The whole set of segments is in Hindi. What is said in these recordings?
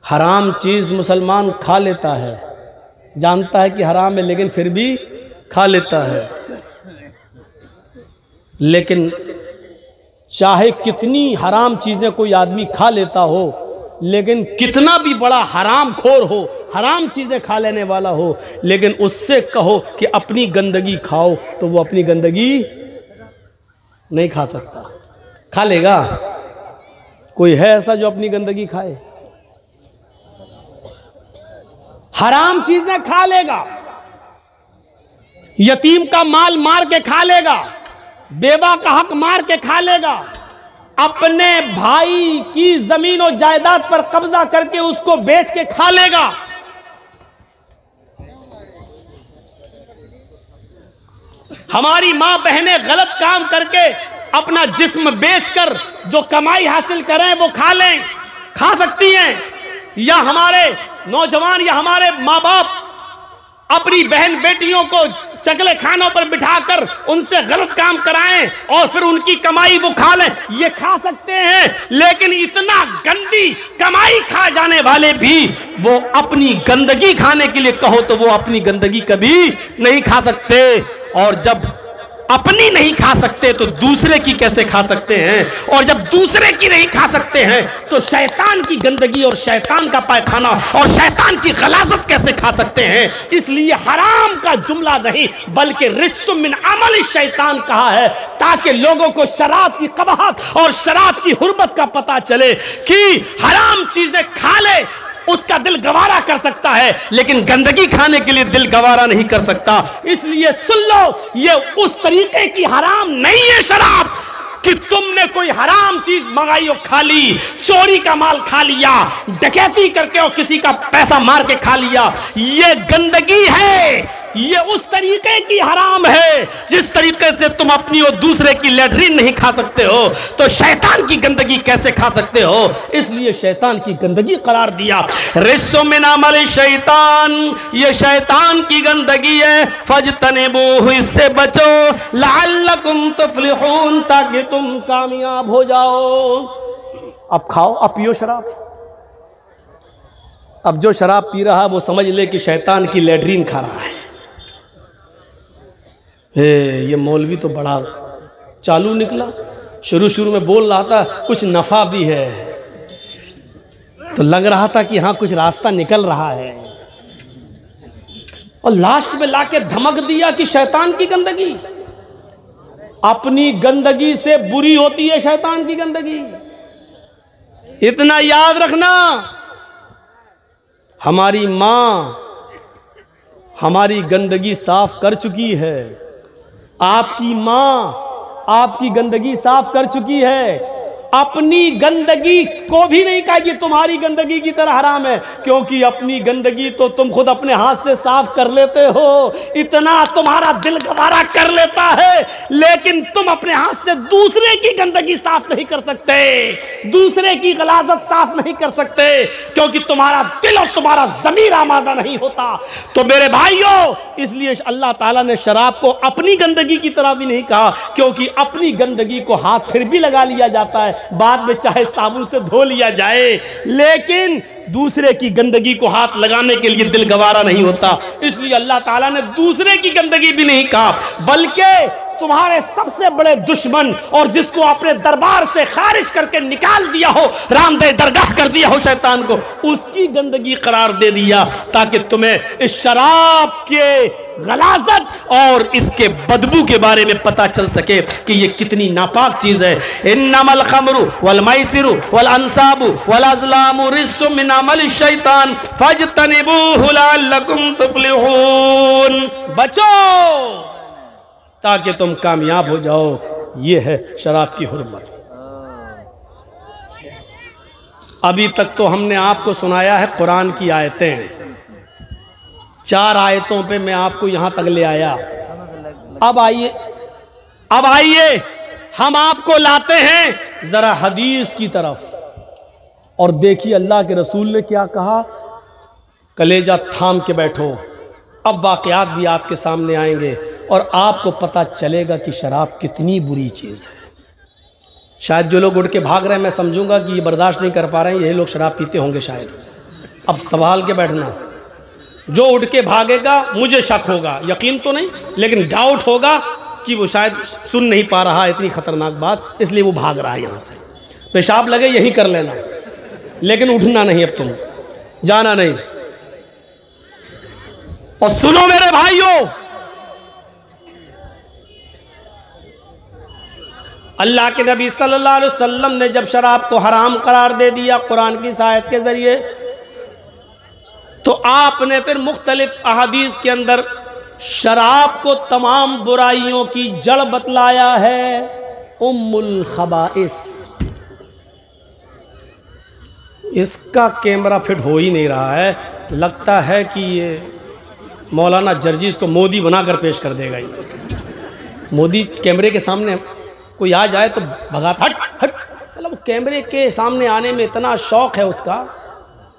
हराम चीज़ मुसलमान खा लेता है, जानता है कि हराम है लेकिन फिर भी खा लेता है। लेकिन चाहे कितनी हराम चीज़ें कोई आदमी खा लेता हो, लेकिन कितना भी बड़ा हराम खोर हो, हराम चीज़ें खा लेने वाला हो, लेकिन उससे कहो कि अपनी गंदगी खाओ तो वो अपनी गंदगी नहीं खा सकता। खा लेगा? कोई है ऐसा जो अपनी गंदगी खाए? हराम चीजें खा लेगा, यतीम का माल मार के खा लेगा, बेवा का हक मार के खा लेगा, अपने भाई की जमीन और जायदाद पर कब्जा करके उसको बेच के खा लेगा। हमारी मां बहनें गलत काम करके अपना जिस्म बेचकर जो कमाई हासिल करें वो खा लें, खा सकती हैं। या हमारे नौजवान या हमारे माँ बाप अपनी बहन बेटियों को चकले खानों पर बिठाकर उनसे गलत काम कराएं और फिर उनकी कमाई वो खा लें, ये खा सकते हैं। लेकिन इतना गंदी कमाई खा जाने वाले भी वो अपनी गंदगी खाने के लिए कहो तो वो अपनी गंदगी कभी नहीं खा सकते। और जब अपनी नहीं खा सकते तो दूसरे की कैसे खा सकते हैं? और जब दूसरे की नहीं खा सकते हैं तो शैतान की गंदगी और शैतान का पायखाना और शैतान की गलाजत कैसे खा सकते हैं? इसलिए हराम का जुमला नहीं बल्कि रिज्सुम मिन अमल शैतान कहा है, ताकि लोगों को शराब की कबाहत और शराब की हुर्मत का पता चले कि हराम चीजें खा ले उसका दिल गवारा कर सकता है, लेकिन गंदगी खाने के लिए दिल गवारा नहीं कर सकता। इसलिए सुन लो, ये उस तरीके की हराम नहीं है शराब कि तुमने कोई हराम चीज मंगाई और खा ली, चोरी का माल खा लिया, डकैती करके और किसी का पैसा मार के खा लिया। ये गंदगी है, ये उस तरीके की हराम है जिस तरीके से तुम अपनी और दूसरे की लैट्रिन नहीं खा सकते हो, तो शैतान की गंदगी कैसे खा सकते हो? इसलिए शैतान की गंदगी करार दिया। रिज्सुम मिन अमल शैतान, ये शैतान की गंदगी है। फजतनिबूहु, इससे बचो। लअल्लकुम तुफ्लिहून, ताकि तुम कामयाब हो जाओ। अब खाओ, अब पियो शराब। अब जो शराब पी रहा है वो समझ ले कि शैतान की लैट्रिन खा रहा है। ये मौलवी तो बड़ा चालू निकला, शुरू में बोल रहा था कुछ नफ़ा भी है, तो लग रहा था कि हाँ कुछ रास्ता निकल रहा है, और लास्ट में लाके धमक दिया कि शैतान की गंदगी, अपनी गंदगी से बुरी होती है शैतान की गंदगी। इतना याद रखना, हमारी माँ हमारी गंदगी साफ कर चुकी है, आपकी माँ आपकी गंदगी साफ कर चुकी है। अपनी गंदगी को भी नहीं कहा कि तुम्हारी गंदगी की तरह हराम है, क्योंकि अपनी गंदगी तो तुम खुद अपने हाथ से साफ कर लेते हो, इतना तुम्हारा दिल गवारा कर लेता है, लेकिन तुम अपने हाथ से दूसरे की गंदगी साफ नहीं कर सकते, दूसरे की गलाजत साफ नहीं कर सकते, क्योंकि तुम्हारा दिल और तुम्हारा ज़मीर आमादा नहीं होता। तो मेरे भाइयों, इसलिए अल्लाह ताला ने शराब को अपनी गंदगी की तरह भी नहीं कहा, क्योंकि अपनी गंदगी को हाथ फिर भी लगा लिया जाता है, बाद में चाहे साबुन से धो लिया जाए, लेकिन दूसरे की गंदगी को हाथ लगाने के लिए दिल गवारा नहीं होता। इसलिए अल्लाह ताला ने दूसरे की गंदगी भी नहीं कहा, बल्कि तुम्हारे सबसे बड़े दुश्मन और जिसको अपने दरबार से खारिज करके निकाल दिया हो, रामदे दरगाह कर दिया हो शैतान को, उसकी गंदगी करार दे दिया, ताकि तुम्हें इस शराब के गलाजत और इसके बदबू के बारे में पता चल सके कि ये कितनी नापाक चीज है। इन्नमल खमरु वल मैसिरु वल अंसाबु वल अज़लामु रिज्सुम मिन अमल शैतान फजतनिबूहु लअल्लकुम तुफ्लिहून, बचो ताकि तुम कामयाब हो जाओ। ये है शराब की हुर्मत। अभी तक तो हमने आपको सुनाया है कुरान की आयतें, 4 आयतों पे मैं आपको यहां तक ले आया। अब आइए हम आपको लाते हैं जरा हदीस की तरफ, और देखिए अल्लाह के रसूल ने क्या कहा। कलेजा थाम के बैठो, अब वाक़यात भी आपके सामने आएंगे और आपको पता चलेगा कि शराब कितनी बुरी चीज़ है। शायद जो लोग उठ के भाग रहे हैं, मैं समझूंगा कि ये बर्दाश्त नहीं कर पा रहे हैं, यही लोग शराब पीते होंगे शायद। अब संभाल के बैठना, जो उठ के भागेगा मुझे शक होगा, यकीन तो नहीं लेकिन डाउट होगा कि वो शायद सुन नहीं पा रहा इतनी खतरनाक बात, इसलिए वो भाग रहा है यहाँ से। पेशाब लगे यहीं कर लेना, लेकिन उठना नहीं, अब तुम जाना नहीं। और सुनो मेरे भाइयों, अल्लाह के नबी सल्लल्लाहु अलैहि वसल्लम ने जब शराब को हराम करार दे दिया कुरान की आयत के जरिए, तो आपने फिर मुख्तलिफ अहादीस के अंदर शराब को तमाम बुराइयों की जड़ बतलाया है, उम्मुल खबाइस। इसका कैमरा फिट हो ही नहीं रहा है, लगता है कि ये मौलाना जर्जीस को मोदी बनाकर पेश कर देगा। ये मोदी कैमरे के सामने कोई आ जाए तो भगाता, हट हट, मतलब वो कैमरे के सामने आने में इतना शौक़ है उसका,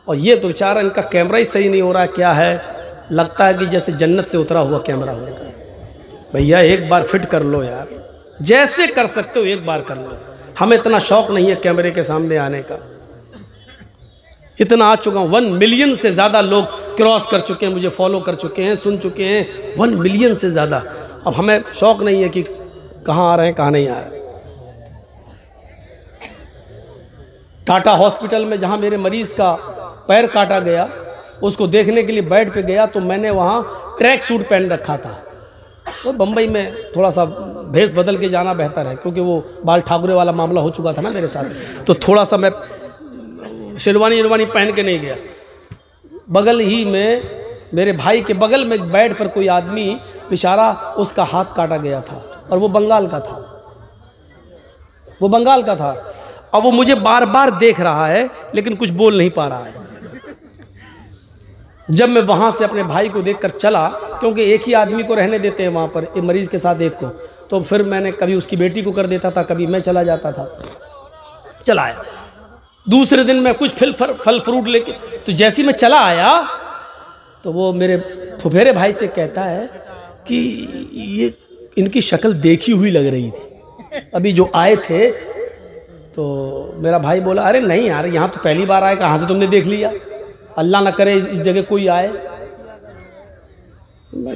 और ये तो बेचारा इनका कैमरा ही सही नहीं हो रहा, क्या है, लगता है कि जैसे जन्नत से उतरा हुआ कैमरा होगा। भैया एक बार फिट कर लो यार, जैसे कर सकते हो एक बार कर लो। हमें इतना शौक़ नहीं है कैमरे के सामने आने का, इतना आ चुका हूँ। 1 मिलियन से ज़्यादा लोग क्रॉस कर चुके हैं, मुझे फॉलो कर चुके हैं, सुन चुके हैं 1 मिलियन से ज़्यादा। अब हमें शौक़ नहीं है कि कहाँ आ रहे हैं कहाँ नहीं आ रहे। टाटा हॉस्पिटल में जहाँ मेरे मरीज़ का पैर काटा गया, उसको देखने के लिए बेड पे गया तो मैंने वहाँ ट्रैक सूट पहन रखा था। तो बम्बई में थोड़ा सा भेस बदल के जाना बेहतर है, क्योंकि वो बाल ठाकुरे वाला मामला हो चुका था ना मेरे साथ, तो थोड़ा सा मैं शेरवानी पहन के नहीं गया। बगल ही में मेरे भाई के बगल में बेड पर कोई आदमी बेचारा, उसका हाथ काटा गया था, और वो बंगाल का था, वो बंगाल का था। अब वो मुझे बार बार देख रहा है लेकिन कुछ बोल नहीं पा रहा है। जब मैं वहाँ से अपने भाई को देखकर चला, क्योंकि एक ही आदमी को रहने देते हैं वहाँ पर, एक मरीज़ के साथ एक को, तो फिर मैंने कभी उसकी बेटी को कर देता था, कभी मैं चला जाता था। चला आया दूसरे दिन मैं कुछ फल फ्रूट लेके, तो जैसे ही मैं चला आया तो वो मेरे फुफेरे भाई से कहता है कि ये इनकी शक्ल देखी हुई लग रही थी, अभी जो आए थे। तो मेरा भाई बोला, अरे नहीं यार, यहाँ तो पहली बार आए, कहाँ से तुमने देख लिया, अल्लाह ना करे इस जगह कोई आए।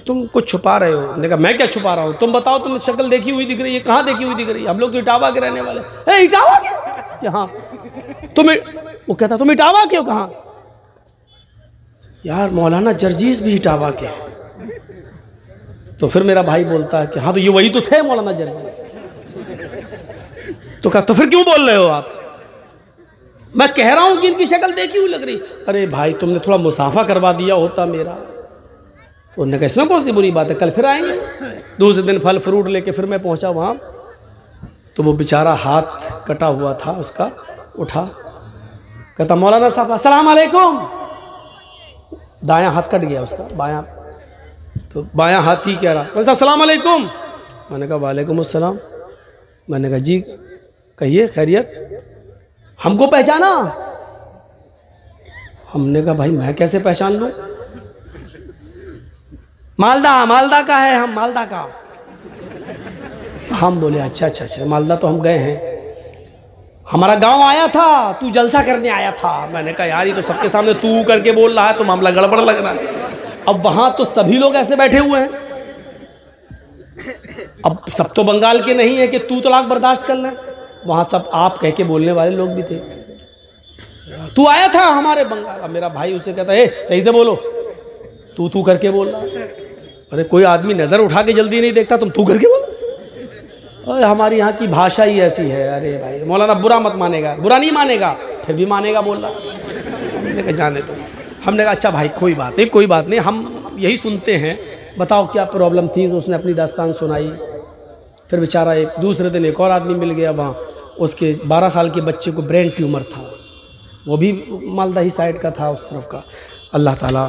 तुम कुछ छुपा रहे हो। देखा मैं क्या छुपा रहा हूँ, तुम बताओ, तुम शक्ल देखी हुई दिख रही है, कहाँ देखी हुई दिख रही है, हम लोग तो इटावा के रहने वाले। है इटावा के यहाँ तुम्हें, वो कहता तुम इटावा के हो, कहाँ यार, मौलाना जर्जीस भी इटावा के। तो फिर मेरा भाई बोलता है कि हाँ तो ये वही तो थे मौलाना जर्जीस। तो कहा तो फिर क्यों बोल रहे हो आप, मैं कह रहा हूं कि इनकी शक्ल देखी हुई लग रही। अरे भाई तुमने थोड़ा मुसाफा करवा दिया होता मेरा। तो उन्होंने कहा इसमें कौन सी बुरी बात है, कल फिर आएंगे। दूसरे दिन फल फ्रूट लेके फिर मैं पहुंचा वहाँ, तो वो बेचारा हाथ कटा हुआ था उसका, उठा, कहता मौलाना साहब अस्सलाम वालेकुम। दायां हाथ कट गया उसका, बायां, तो बायां हाथ ही कह रहा, बस अस्सलाम वालेकुम। मैंने कहा वालेकुम अस्सलाम। मैंने कहा जी कहिए खैरियत, हमको पहचाना। हमने कहा भाई मैं कैसे पहचान लूं, मालदा का है, हम मालदा का। हम बोले अच्छा, मालदा तो हम गए हैं, हमारा गांव आया था, तू जलसा करने आया था। मैंने कहा यार ये तो सबके सामने तू करके बोल रहा है, तो मामला गड़बड़ लग रहा है। अब वहां तो सभी लोग ऐसे बैठे हुए हैं, अब सब तो बंगाल के नहीं है कि तू तलाक बर्दाश्त कर लें, वहाँ सब आप कह के बोलने वाले लोग भी थे। तू आया था हमारे बंगाल। अब मेरा भाई उसे कहता है सही से बोलो, तू करके बोल रहा। अरे कोई आदमी नज़र उठा के जल्दी नहीं देखता, तुम तू करके बोलो। अरे हमारी यहाँ की भाषा ही ऐसी है। अरे भाई मौलाना बुरा मत मानेगा, बुरा नहीं मानेगा, फिर भी मानेगा बोल रहा। हमने कहा जाने दो। हमने कहा अच्छा भाई कोई बात नहीं, हम यही सुनते हैं, बताओ क्या प्रॉब्लम थी। तो उसने अपनी दास्तान सुनाई। फिर बेचारा एक दूसरे दिन एक और आदमी मिल गया वहाँ, उसके 12 साल के बच्चे को ब्रेन ट्यूमर था, वो भी मालदा ही साइड का था, उस तरफ का। अल्लाह ताला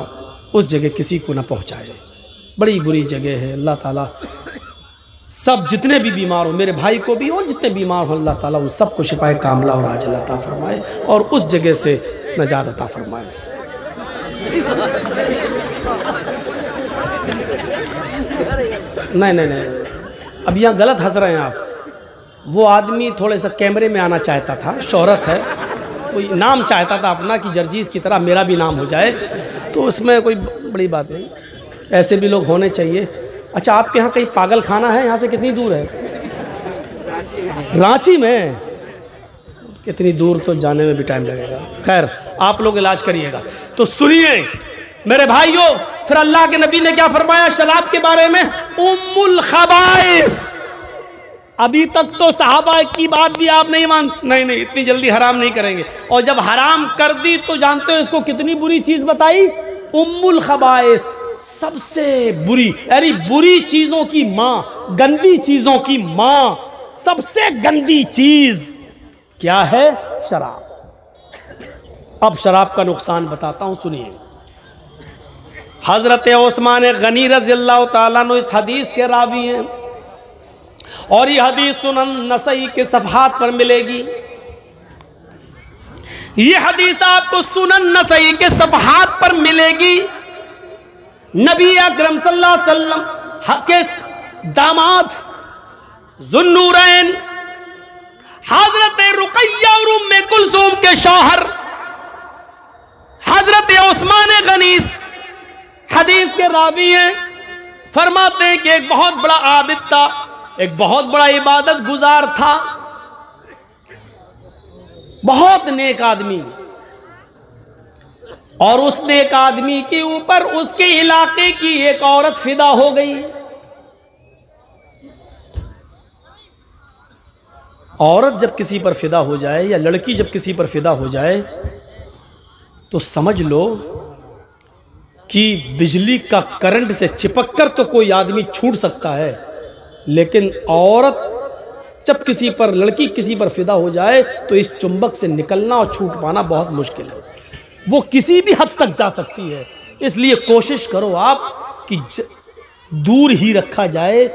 उस जगह किसी को ना पहुँचाए, बड़ी बुरी जगह है। अल्लाह ताला सब जितने भी बीमार हो, मेरे भाई को भी और जितने बीमार हो, अल्लाह ताला उन सबको शिफाए कामला और आजिला अता फरमाए और उस जगह से नजात अता फरमाए। नहीं, अब यहाँ गलत हंस रहे हैं आप। वो आदमी थोड़े सा कैमरे में आना चाहता था, शोहरत है, कोई नाम चाहता था अपना कि जर्जीस की तरह मेरा भी नाम हो जाए, तो उसमें कोई बड़ी बात नहीं, ऐसे भी लोग होने चाहिए। अच्छा, आपके यहाँ कहीं पागल खाना है? यहाँ से कितनी दूर है? रांची में? कितनी दूर, तो जाने में भी टाइम लगेगा। खैर, आप लोग इलाज करिएगा। तो सुनिए मेरे भाइयों, फिर अल्लाह के नबी ने क्या फरमाया शराब के बारे में? उम्मुल खबाइस। अभी तक तो सहाबा की बात भी आप नहीं नहीं, इतनी जल्दी हराम नहीं करेंगे। और जब हराम कर दी तो जानते हो इसको कितनी बुरी चीज बताई? उम्मुल खबाइस, सबसे बुरी, यानी बुरी चीजों की माँ, गंदी चीजों की माँ। सबसे गंदी चीज क्या है? शराब। अब शराब का नुकसान बताता हूं, सुनिए। हजरत उस्मान गनी रज़ियल्लाहु ताला अन्हु इस हदीस के रावी हैं और ये हदीस सुनन नसई के सफ़हात पर मिलेगी। ये हदीस आपको सुनन नसई के सफ़हात पर मिलेगी। नबी अकरम सल्लल्लाहु अलैहि वसल्लम के दामाद ज़ुन्नूरैन हजरत रुक़ैया और उम्मे कुलसूम के शौहर हजरत उस्मान गनी हदीस के रावी हैं। फरमाते हैं कि एक बहुत बड़ा आबिद था, एक बहुत बड़ा इबादत गुजार था, बहुत नेक आदमी। और उस नेक आदमी के ऊपर उसके इलाके की एक औरत फिदा हो गई। औरत जब किसी पर फिदा हो जाए या लड़की जब किसी पर फिदा हो जाए तो समझ लो कि बिजली का करंट से चिपककर तो कोई आदमी छूट सकता है, लेकिन औरत जब किसी पर, लड़की किसी पर फिदा हो जाए तो इस चुंबक से निकलना और छूट पाना बहुत मुश्किल है। वो किसी भी हद तक जा सकती है। इसलिए कोशिश करो आप कि दूर ही रखा जाए,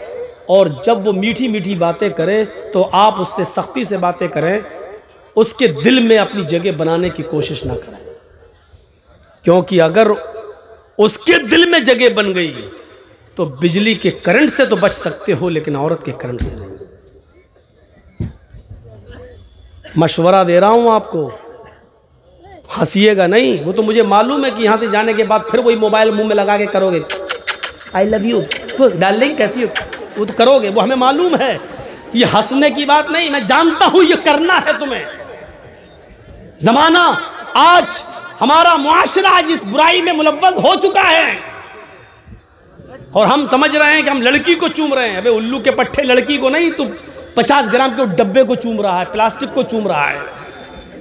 और जब वो मीठी मीठी बातें करे तो आप उससे सख्ती से बातें करें, उसके दिल में अपनी जगह बनाने की कोशिश ना करें, क्योंकि अगर उसके दिल में जगह बन गई तो बिजली के करंट से तो बच सकते हो, लेकिन औरत के करंट से नहीं। मशवरा दे रहा हूं आपको, हंसिएगा नहीं। वो तो मुझे मालूम है कि यहां से जाने के बाद फिर वही मोबाइल मुंह में लगा के करोगे, आई लव यू डार्लिंग कैसी हो, वो तो करोगे, वो हमें मालूम है। ये हंसने की बात नहीं, मैं जानता हूं ये करना है तुम्हें। जमाना आज, हमारा मुआशरा आज इस बुराई में मुलव्वस हो चुका है और हम समझ रहे हैं कि हम लड़की को चूम रहे हैं। अबे उल्लू के पट्टे, लड़की को नहीं, तू 50 ग्राम के डब्बे को चूम रहा है, प्लास्टिक को चूम रहा है,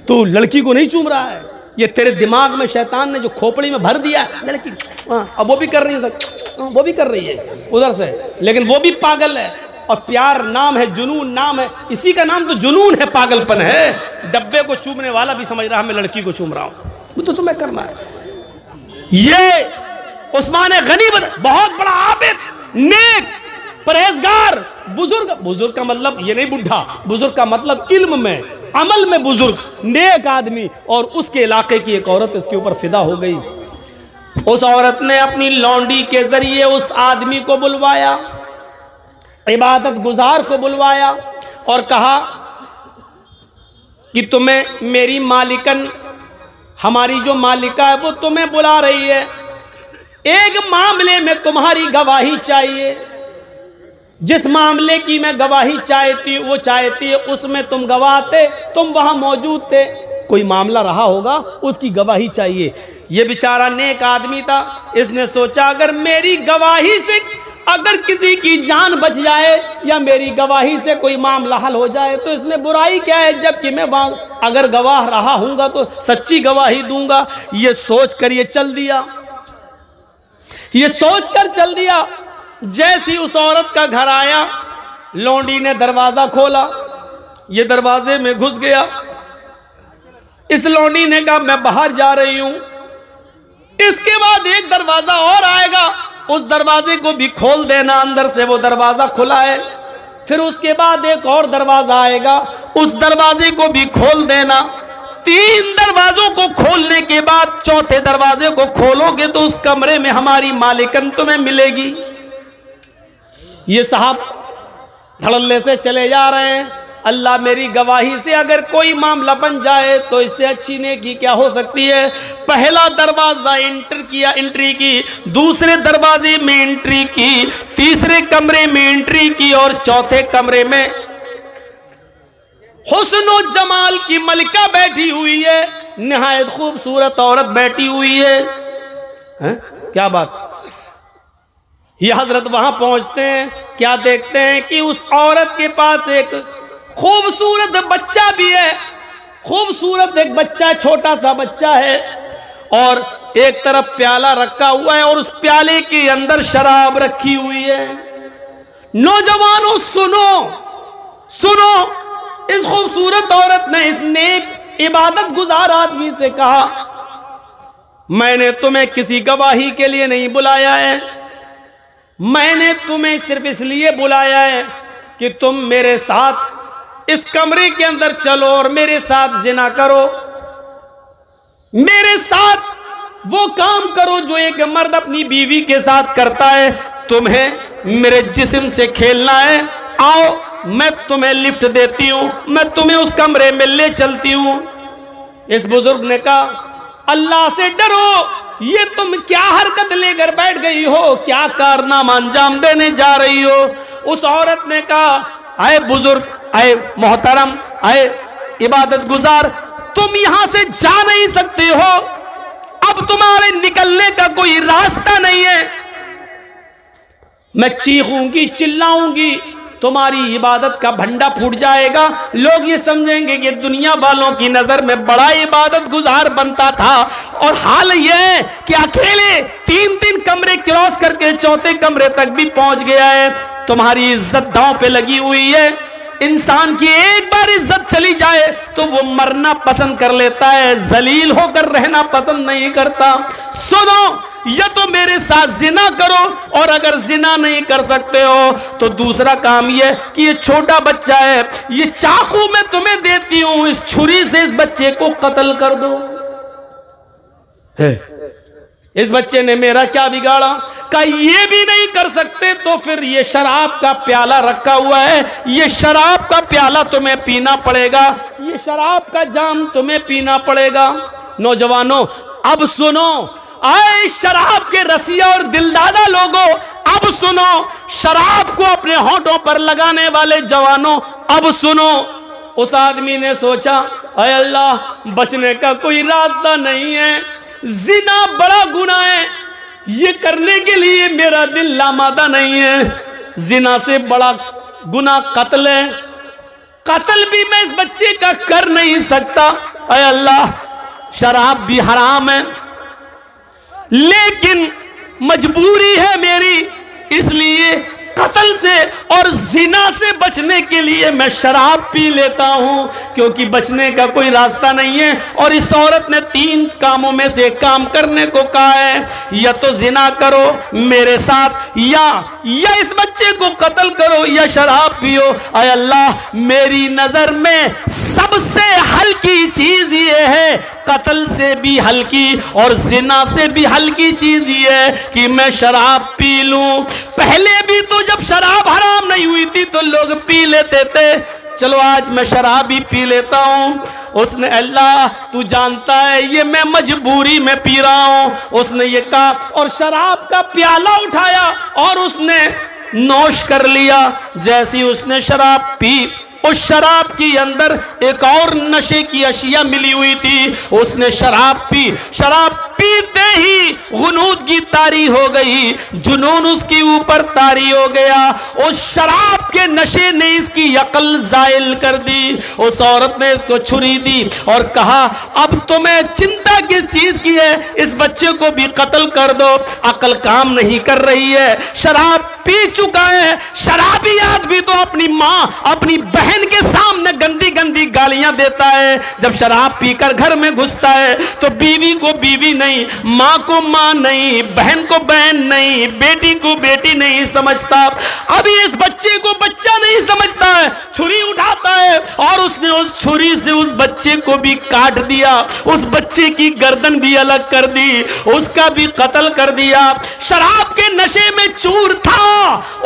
तू लड़की को नहीं चूम रहा है। ये तेरे दिमाग में शैतान ने जो खोपड़ी में भर दिया लड़की, अब वो भी कर रही है, वो भी कर रही है उधर से, लेकिन वो भी पागल है। और प्यार नाम है, जुनून नाम है, इसी का नाम तो जुनून है, पागलपन है। डब्बे को चूमने वाला भी समझ रहा है मैं लड़की को चूम रहा हूं, वो तो तुम्हें करना है। ये उस्मान गनी बहुत बड़ा आबिद, नेक, परहेजगार, बुजुर्ग। बुजुर्ग का मतलब ये नहीं बुढ़ा, बुजुर्ग का मतलब इल्म में, अमल में बुजुर्ग, नेक आदमी। और उसके इलाके की एक औरत इसके ऊपर फिदा हो गई। उस औरत ने अपनी लौंडी के जरिए उस आदमी को बुलवाया, इबादत गुजार को बुलवाया और कहा कि तुम्हें मेरी मालिकन, हमारी जो मालिका है वो तुम्हें बुला रही है, एक मामले में तुम्हारी गवाही चाहिए। जिस मामले की मैं गवाही चाहती है उसमें तुम गवाह थे, तुम वहां मौजूद थे, कोई मामला रहा होगा, उसकी गवाही चाहिए। ये बेचारा नेक आदमी था, इसने सोचा अगर मेरी गवाही से अगर किसी की जान बच जाए या मेरी गवाही से कोई मामला हल हो जाए तो इसमें बुराई क्या है, जबकि मैं वहां अगर गवाह रहा हूंगा तो सच्ची गवाही दूंगा। ये सोचकर ये चल दिया, ये सोचकर चल दिया। जैसी उस औरत का घर आया, लौंडी ने दरवाजा खोला, ये दरवाजे में घुस गया। इस लौंडी ने कहा मैं बाहर जा रही हूं। इसके बाद एक दरवाजा और आएगा, उस दरवाजे को भी खोल देना, अंदर से वो दरवाजा खुला है। फिर उसके बाद एक और दरवाजा आएगा, उस दरवाजे को भी खोल देना। 3 दरवाजों को खोलने के बाद चौथे दरवाजे को खोलोगे तो उस कमरे में हमारी मालिकन तुम्हें मिलेगी। ये साहब धड़ल्ले से चले जा रहे हैं। अल्लाह मेरी गवाही से अगर कोई मामला बन जाए तो इससे अच्छी नेकी क्या हो सकती है। पहला दरवाजा एंट्री की, दूसरे दरवाजे में एंट्री की, तीसरे कमरे में एंट्री की और चौथे कमरे में हुस्न और जमाल की मलिका बैठी हुई है, निहायत खूबसूरत औरत बैठी हुई है। क्या बात। ये हजरत वहां पहुंचते हैं, क्या देखते हैं कि उस औरत के पास एक खूबसूरत बच्चा भी है। खूबसूरत एक बच्चा, छोटा सा बच्चा है, और एक तरफ प्याला रखा हुआ है और उस प्याले के अंदर शराब रखी हुई है। नौजवानों सुनो सुनो, इस खूबसूरत औरत ने इस नेक इबादत गुजार आदमी से कहा, मैंने तुम्हें किसी गवाही के लिए नहीं बुलाया है, मैंने तुम्हें सिर्फ इसलिए बुलाया है कि तुम मेरे साथ इस कमरे के अंदर चलो और मेरे साथ जिना करो, मेरे साथ वो काम करो जो एक मर्द अपनी बीवी के साथ करता है। तुम्हें मेरे जिस्म से खेलना है, आओ मैं तुम्हें लिफ्ट देती हूं, मैं तुम्हें उस कमरे में ले चलती हूं। इस बुजुर्ग ने कहा, अल्लाह से डरो, ये तुम क्या हरकत लेकर बैठ गई हो, क्या कारनामा अंजाम देने जा रही हो। उस औरत ने कहा, आए बुजुर्ग, आए मोहतरम, आए इबादत गुजार, तुम यहां से जा नहीं सकते हो, अब तुम्हारे निकलने का कोई रास्ता नहीं है। मैं चीखूंगी, चिल्लाऊंगी, तुम्हारी इबादत का भंडा फूट जाएगा, लोग ये समझेंगे कि दुनिया वालों की नजर में बड़ा इबादत गुजार बनता था, और हाल यह है कि अकेले 3-3 कमरे क्रॉस करके चौथे कमरे तक भी पहुंच गया है। तुम्हारी इज्जत दांव पे लगी हुई है। इंसान की एक बार इज्जत चली जाए तो वो मरना पसंद कर लेता है, जलील होकर रहना पसंद नहीं करता। सुनो, या तो मेरे साथ जिना करो, और अगर जिना नहीं कर सकते हो तो दूसरा काम ये कि ये छोटा बच्चा है, ये चाकू मैं तुम्हें देती हूं, इस छुरी से इस बच्चे को कत्ल कर दो। इस बच्चे ने मेरा क्या बिगाड़ा। का ये भी नहीं कर सकते तो फिर ये शराब का प्याला रखा हुआ है, ये शराब का प्याला तुम्हें पीना पड़ेगा, ये शराब का जाम तुम्हें पीना पड़ेगा। नौजवानों अब सुनो, आए शराब के रसिया और दिलदादा लोगों, अब सुनो, शराब को अपने होठों पर लगाने वाले जवानों, अब सुनो। उस आदमी ने सोचा, अय अल्लाह, बचने का कोई रास्ता नहीं है, जिना बड़ा गुनाह है, ये करने के लिए मेरा दिल लामादा नहीं है। जिना से बड़ा गुनाह कत्ल है, कत्ल भी मैं इस बच्चे का कर नहीं सकता। अय अल्लाह, शराब भी हराम है, लेकिन मजबूरी है मेरी, इसलिए कत्ल से और जिना से बचने के लिए मैं शराब पी लेता हूं, क्योंकि बचने का कोई रास्ता नहीं है। और इस औरत ने 3 कामों में से एक काम करने को कहा है, या तो जिना करो मेरे साथ, या इस बच्चे को कत्ल करो, या शराब पियो। अय अल्लाह, मेरी नजर में सबसे हल्की चीज ये है, कत्ल से भी हल्की और जिना से भी हल्की चीज ये है कि मैं शराब पी लूं। पहले भी तो जब शराब हराम नहीं हुई थी तो लोग पी लेते थे, चलो आज मैं शराब ही पी लेता हूं। उसने, अल्लाह तू जानता है ये मैं मजबूरी में पी रहा हूं, उसने ये कहा, और शराब का प्याला उठाया और उसने नोश कर लिया। जैसी उसने शराब पी, उस शराब के अंदर एक और नशे की अशिया मिली हुई थी, उसने शराब पी। शराब पीते ही गुनूद की तारी हो गई, जुनून उसके ऊपर तारी हो गया। उस शराब के नशे ने इसकी अकल जायल कर दी। उस औरत ने इसको छुरी दी और कहा, अब तुम्हें चिंता किस चीज की है, इस बच्चे को भी कत्ल कर दो। अकल काम नहीं कर रही है, शराब पी चुका है। शराबी आदमी तो अपनी माँ, अपनी बहन के सामने गंदी गंदी गंदी गालियां देता है। जब शराब पीकर घर में घुसता है तो बीवी को बीवी नहीं, माँ को माँ नहीं, बहन को बहन नहीं, बेटी को बेटी नहीं समझता। अभी इस बच्चे को बच्चा नहीं समझता है, छुरी उठाता है और उसने उस छुरी से उस बच्चे को भी काट दिया, उस बच्चे की गर्दन भी अलग कर दी, उसका भी कत्ल कर दिया। शराब के नशे में चूर था।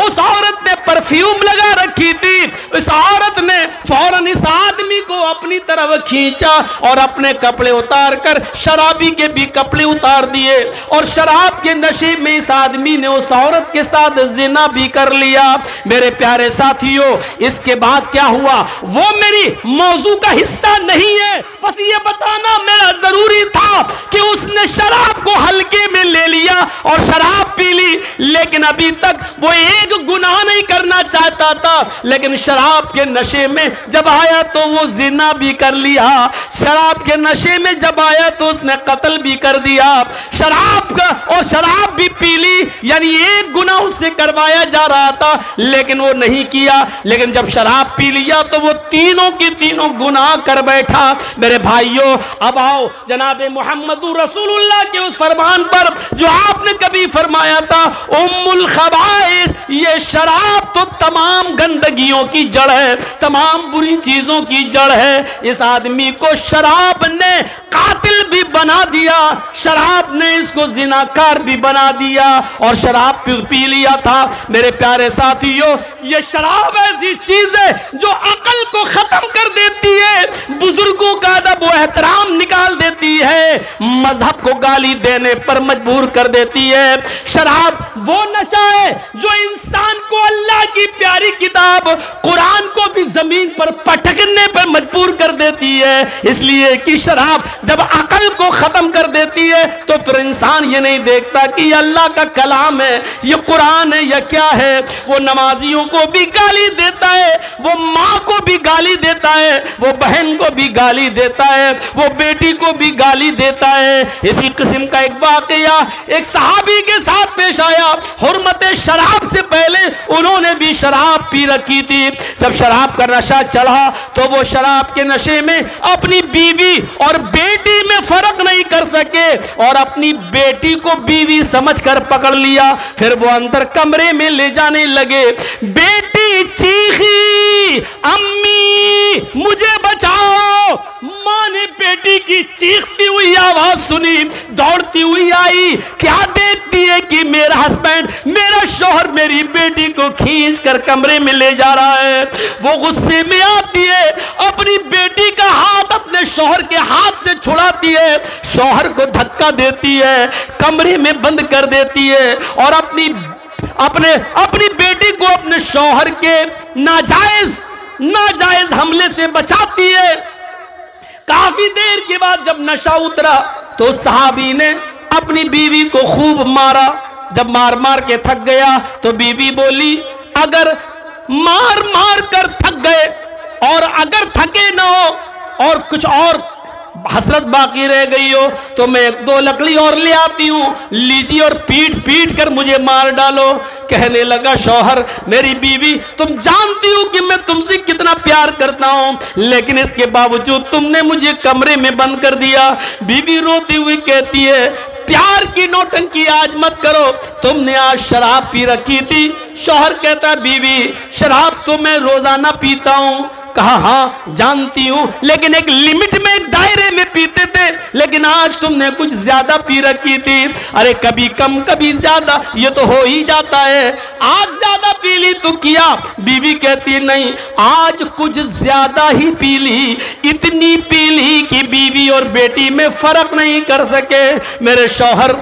उस औरत ने परफ्यूम लगा रखी थी, इस औरत ने फौरन इस आदमी को अपनी तरफ खींचा और अपने कपड़े उतार कर शराबी के भी कपड़े उतार दिए और शराब के नशे में इस आदमी ने उस औरत के साथ जिना भी कर लिया। मेरे प्यारे साथियों, इसके बाद क्या हुआ वो मेरी मौजू का हिस्सा नहीं है, बस ये बताना मेरा जरूरी था कि उसने शराब को हल्के में ले लिया और शराब पी ली, लेकिन अभी तक वो एक गुनाह नहीं करना चाहता था, लेकिन शराब के नशे में जब आया तो वो जिना भी कर लिया, शराब के नशे में जब आया तो उसने कत्ल भी कर दिया, शराब का और शराब भी पी ली, यानी एक गुनाह उससे करवाया जा रहा था लेकिन वो नहीं किया। लेकिन जब शराब पी लिया तो वो तीनों की तीनों गुनाह कर बैठा। मेरे भाइयों, अब आओ जनाबे मुहम्मदुर रसूलुल्लाह के उस फरमान पर जो आपने कभी फरमाया था, उम्मुल खबाइस, ये शराब तो तमाम गंदगियों की जड़ है, तमाम बुरी चीजों की जड़ है। इस आदमी को शराब ने कातिल भी बना दिया, शराब ने इसको जिनाकार भी बना दिया और शराब पी लिया था। मेरे प्यारे साथियों, ये शराब ऐसी चीज है जो अकल को खत्म कर देती है, बुजुर्गों का अदब व एहतराम निकाल देती है, मजहब को गाली देने पर मजबूर कर देती है। शराब वो नशा है जो इंसान को अल्लाह की प्यारी किताब कुरान को भी जमीन पर पटकने पर मजबूर कर देती है, इसलिए कि शराब जब अकल को खत्म कर देती है तो फिर इंसान ये नहीं देखता कि ये अल्लाह का कलाम है, ये कुरान है या क्या है। वो नमाजियों को भी गाली देता है, वो माँ को भी गाली देता है, वो बहन को भी गाली देता है, वो बेटी को भी गाली देता है। इसी किस्म का एक वाकया एक सहाबी के साथ पेश आया। हुर्मत शराब से पहले उन्होंने भी शराब पी रखी थी। जब शराब का नशा चढ़ा तो वो शराब के नशे में अपनी बीवी और बेटी में फर्क नहीं कर सके और अपनी बेटी को बीवी समझकर पकड़ लिया। फिर वो अंदर कमरे में ले जाने लगे। बेटी चीखी, अम्मी मुझे बचाओ। माँ ने बेटी की चीखती हुई आवाज सुनी, दौड़ती हुई आई, क्या देखती है कि मेरा हस्बैंड, मेरा शौहर मेरी बेटी को खींच कर कमरे में ले जा रहा है। वो गुस्से में आती है, अपनी बेटी का हाथ अपने शौहर के हाथ से छुड़ाती है, शौहर को धक्का देती है, कमरे में बंद कर देती है और अपनी बेटी को अपने शौहर के नाजायज हमले से बचाती है। काफी देर के बाद जब नशा उतरा तो सहाबी ने अपनी बीवी को खूब मारा। जब मार मार के थक गया तो बीवी बोली, अगर मार मार कर थक गए और अगर थके ना हो और कुछ और हसरत बाकी रह गई हो तो मैं एक दो लकड़ी और ले आती हूँ, लीजिए और पीट पीट कर मुझे मार डालो। कहने लगा शौहर, मेरी बीवी, तुम जानती हो कि मैं तुमसे कितना प्यार करता हूँ, लेकिन इसके बावजूद तुमने मुझे कमरे में बंद कर दिया। बीवी रोती हुई कहती है, प्यार की नौटंकी आज मत करो, तुमने आज शराब पी रखी थी। शौहर कहता, बीवी शराब तो मैं रोजाना पीता हूँ। कहा, हाँ जानती हूं, लेकिन एक लिमिट में, एक दायरे में पीते थे, लेकिन आज तुमने कुछ ज्यादा पी रखी थी। अरे कभी कम कभी ज्यादा, ये तो हो ही जाता है, आज ज्यादा पी ली तो किया। बीवी कहती नहीं, आज कुछ ज्यादा ही पी ली, इतनी पी ली कि बीवी और बेटी में फर्क नहीं कर सके। मेरे शौहर,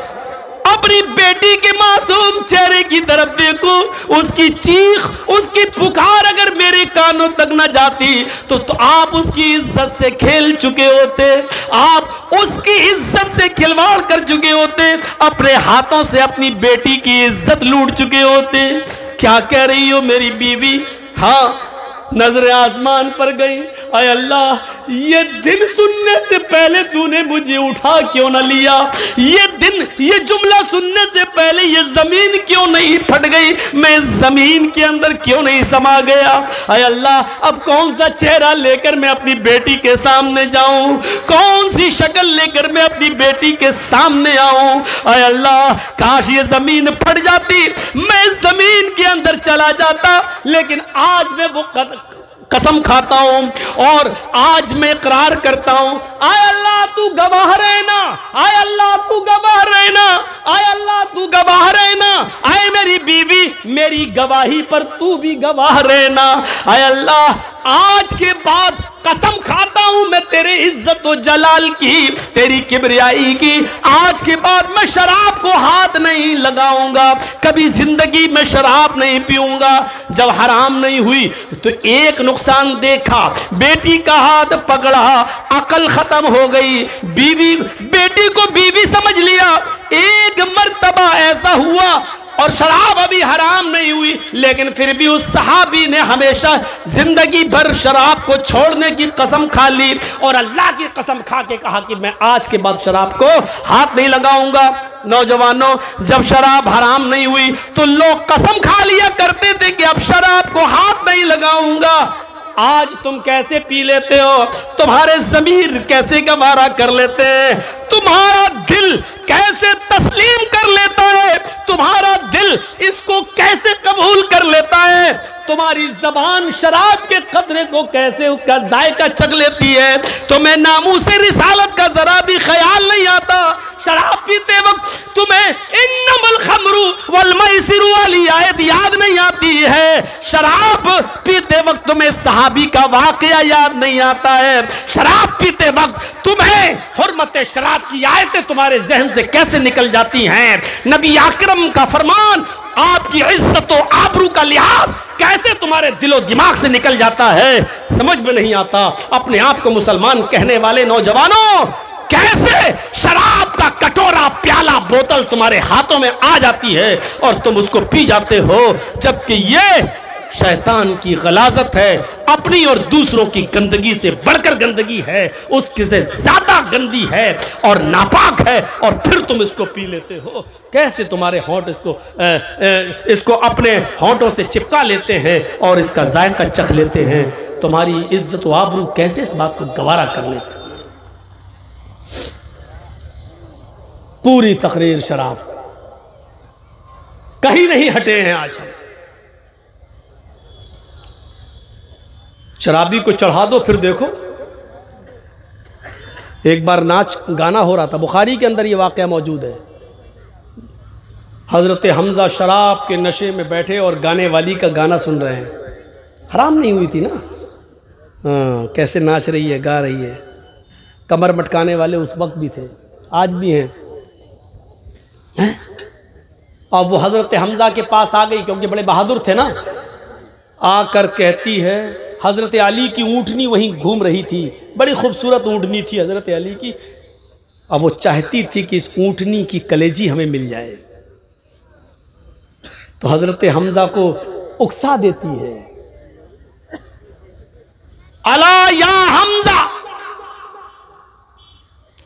अपनी बेटी के मासूम चेहरे की तरफ देखो, उसकी चीख, उसकी पुकार अगर मेरे कानों तक न जाती तो आप उसकी इज्जत से खेल चुके होते, आप उसकी इज्जत से खिलवाड़ कर चुके होते, अपने हाथों से अपनी बेटी की इज्जत लूट चुके होते। क्या कह रही हो मेरी बीवी? हाँ, नजरें आसमान पर गई। अय अल्लाह, ये दिन सुनने से पहले तूने मुझे उठा क्यों न लिया? ये दिन, ये जुमला सुनने से पहले ये जमीन क्यों नहीं फट गई? मैं जमीन के अंदर क्यों नहीं समा गया? अय अल्लाह, अब कौन सा चेहरा लेकर मैं अपनी बेटी के सामने जाऊं? कौन सी शक्ल लेकर मैं अपनी बेटी के सामने आऊं? अय अल्लाह, काश ये जमीन फट जाती, मैं जमीन के अंदर चला जाता। लेकिन आज मैं वो कसम खाता हूं और आज मैं इकरार करता हूं, आय अल्लाह तू गवाह रहना, आय अल्लाह तू गवाह रहना, आय अल्लाह तू गवाह रहना, आय मेरी बीवी, मेरी गवाही पर तू भी गवाह रहना। आय अल्लाह, आज के बाद कसम खाता हूं मैं तेरे इज्जत और जलाल की, तेरी किबरियाई की, आज के बाद मैं शराब को हाथ नहीं लगाऊंगा, कभी जिंदगी में शराब नहीं पीऊंगा। जब हराम नहीं हुई तो एक नुकसान देखा, बेटी का हाथ पकड़ा, अकल खत्म हो गई, बीवी, बेटी को बीवी समझ लिया। एक मर्तबा ऐसा हुआ और शराब अभी हराम नहीं हुई, लेकिन फिर भी उस सहाबी ने हमेशा जिंदगी भर शराब को छोड़ने की कसम खा ली और अल्लाह की कसम खा के कहा कि मैं आज के बाद शराब को हाथ नहीं लगाऊंगा। नौजवानों, जब शराब हराम नहीं हुई तो लोग कसम खा लिया करते थे कि अब शराब को हाथ नहीं लगाऊंगा। आज तुम कैसे पी लेते हो? तुम्हारे ज़मीर कैसे गवारा कर लेते हैं? तुम्हारा दिल कैसे तस्लीम कर लेता है? तुम्हारा दिल इसको कैसे कबूल कर लेता है? तुम्हारी जबान शराब के कतरे को कैसे उसका जायका चख लेती है? तुम्हें नामूसे रिसालत का जरा भी ख्याल नहीं आता। शराब पीते वक्त तुम्हें इन्नमल खमरू वल मैसिरु वाली आयत याद नहीं आती है। शराब पीते वक्त तुम्हें सहाबी का वाकया याद नहीं आता है। शराब पीते वक्त तुम्हें हुर्मत शराब की आयतें तुम्हारे जहन से कैसे निकल जाती हैं। नबी अकरम का फरमान, आपकी इज्जत और आबरू का लिहाज कैसे तुम्हारे दिलो दिमाग से निकल जाता है, समझ में नहीं आता। अपने आप को मुसलमान कहने वाले नौजवानों, कैसे शराब का कटोरा, प्याला, बोतल तुम्हारे हाथों में आ जाती है और तुम उसको पी जाते हो, जबकि ये शैतान की गलाजत है, अपनी और दूसरों की गंदगी से बढ़कर गंदगी है, उसकी से ज्यादा गंदी है और नापाक है, और फिर तुम इसको पी लेते हो। कैसे तुम्हारे होंठ इसको अपने होंठों से चिपका लेते हैं और इसका जायका चख लेते हैं। तुम्हारी इज्जत व आबरू कैसे इस बात को गवारा कर लेते हैं। पूरी तकरीर शराब, कहीं नहीं हटे हैं आज हम। शराबी को चढ़ा दो, फिर देखो। एक बार नाच गाना हो रहा था, बुखारी के अंदर ये वाक़या मौजूद है। हज़रत हमज़ा शराब के नशे में बैठे और गाने वाली का गाना सुन रहे हैं। हराम नहीं हुई थी ना। हाँ, कैसे नाच रही है, गा रही है। कमर मटकाने वाले उस वक्त भी थे, आज भी हैं। अब वो हज़रत हमज़ा के पास आ गई, क्योंकि बड़े बहादुर थे ना। आकर कहती है, हज़रत अली की ऊँटनी वहीं घूम रही थी, बड़ी खूबसूरत ऊँटनी थी हज़रत अली की। अब वो चाहती थी कि इस ऊँटनी की कलेजी हमें मिल जाए, तो हज़रत हमज़ा को उकसा देती है, अला या हमज़ा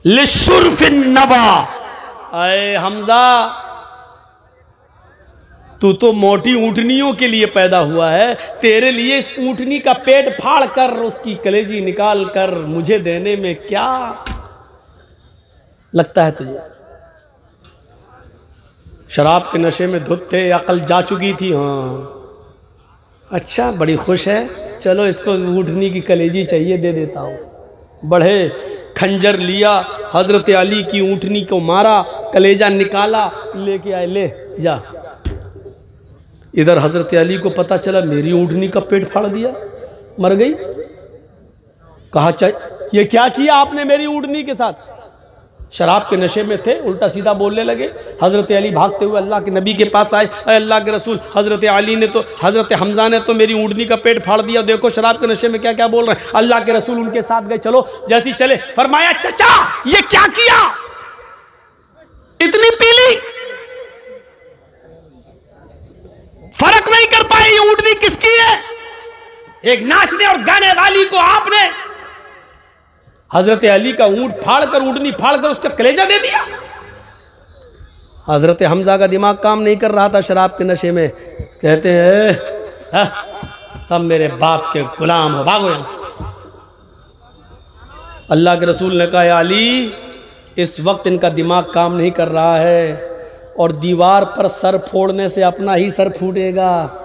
लिशुर्फिन नवा, अय हमज़ा, तू तो मोटी ऊँटनियों के लिए पैदा हुआ है, तेरे लिए इस ऊँटनी का पेट फाड़ कर उसकी कलेजी निकाल कर मुझे देने में क्या लगता है तुझे? शराब के नशे में धुत थे, अकल जा चुकी थी। हाँ अच्छा, बड़ी खुश है, चलो इसको ऊँटनी की कलेजी चाहिए, दे देता हूँ। बढ़े, खंजर लिया, हज़रत अली की ऊँटनी को मारा, कलेजा निकाला, लेके आए, ले जा। इधर हज़रत अली को पता चला मेरी ऊँटनी का पेट फाड़ दिया, मर गई। कहा, चाहिए ये क्या किया आपने मेरी ऊँटनी के साथ? शराब के नशे में थे, उल्टा सीधा बोलने लगे। हज़रत अली भागते हुए अल्लाह के नबी के पास आए, अल्लाह के रसूल, हज़रत अली ने तो, हज़रत हमज़ा ने तो मेरी ऊँटनी का पेट फाड़ दिया, देखो शराब के नशे में क्या क्या बोल रहे हैं। अल्लाह के रसूल उनके साथ गए, चलो जैसी चले, फरमाया, चचा ये क्या किया, इतनी पीली, फर्क नहीं कर पाए ये ऊँटनी किसकी है। एक नाचने और गाने वाली को आपने हजरत अली का ऊंट फाड़कर, ऊँटनी फाड़कर उसका कलेजा दे दिया। हजरत हमजा का दिमाग काम नहीं कर रहा था शराब के नशे में। कहते हैं सब मेरे बाप के गुलाम हो, भागो यहां से। अल्लाह के रसूल ने कहा, अली इस वक्त इनका दिमाग काम नहीं कर रहा है और दीवार पर सर फोड़ने से अपना ही सर फूटेगा।